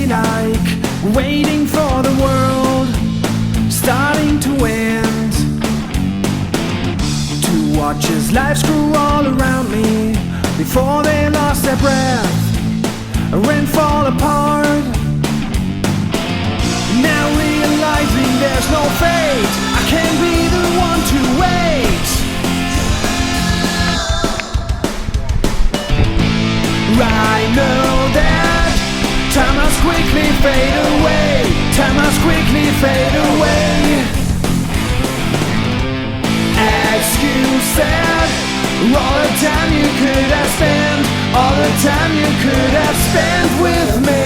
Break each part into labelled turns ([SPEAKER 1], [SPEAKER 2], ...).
[SPEAKER 1] be like waiting for the world starting to end, to watch as lives grew all around me before they lost their breath and fall apart. Now realizing there's no fate, I can't be the one to wait. I know that time must quickly fade away, time must quickly fade away. As you said, all the time you could have spent, all the time you could have spent with me.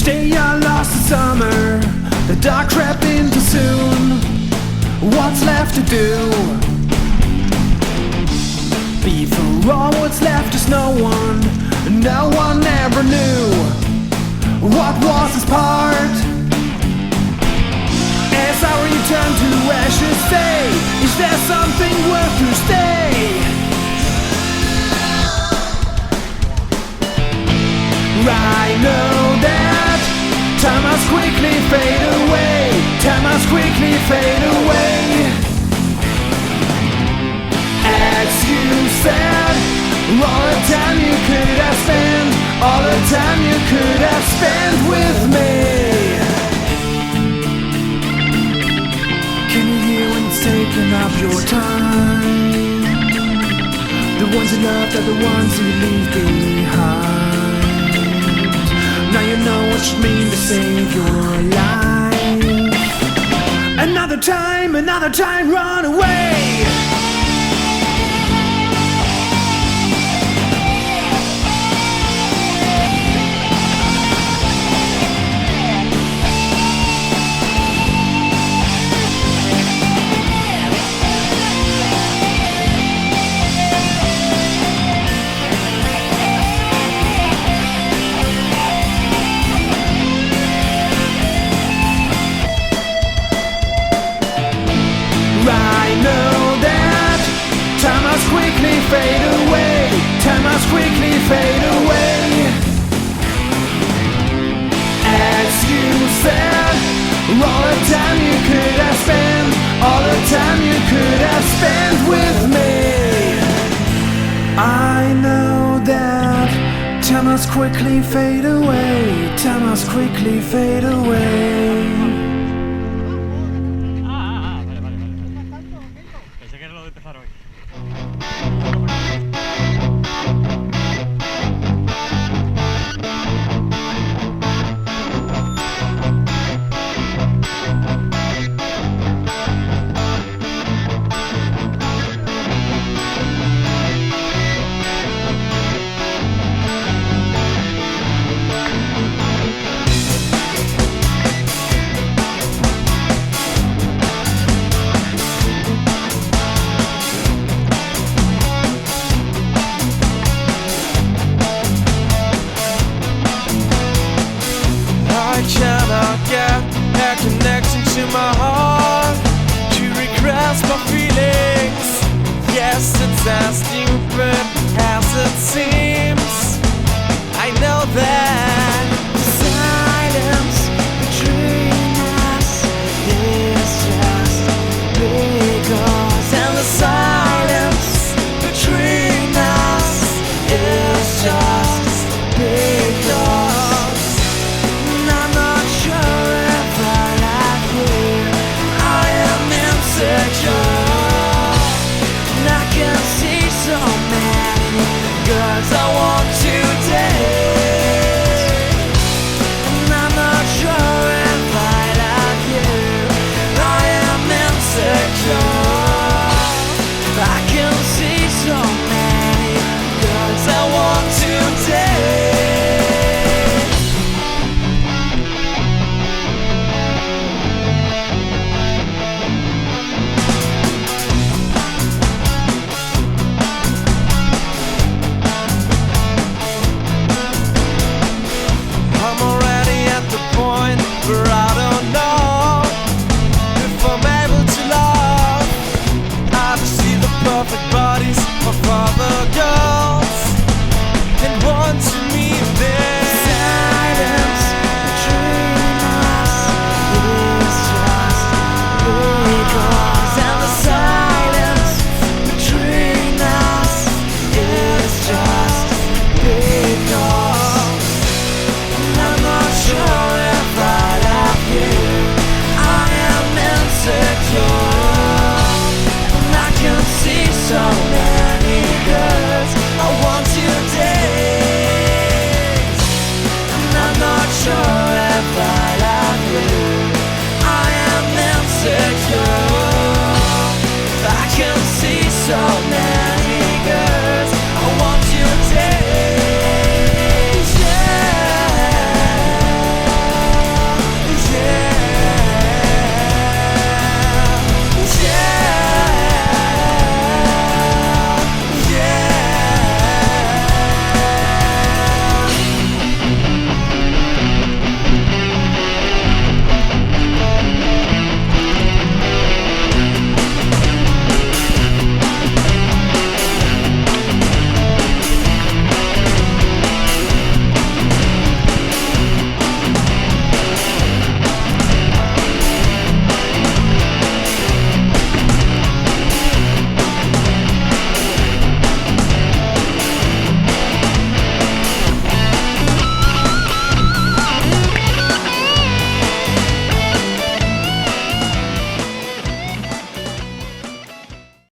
[SPEAKER 1] Day I lost the summer, the dark crept in too soon. What's left to do? Before all what's left is no one ever knew what was his part. As I return to ashes, say, is there something worth to stay? I know that time must quickly fade away, time must quickly fade away. As you said, all the time you could have spent, all the time you could have spent with me. Can you hear when it's taking up your time? The ones you loved are the ones you leave behind. Now you know what it means to save your life. Another time, run away. Quickly fade away, time must quickly fade away. As you said, all the time you could have spent, all the time you could have spent with me. I know that time must quickly fade away, time must quickly fade away.
[SPEAKER 2] My heart to regress my feelings. Yes, it's as stupid as it seems.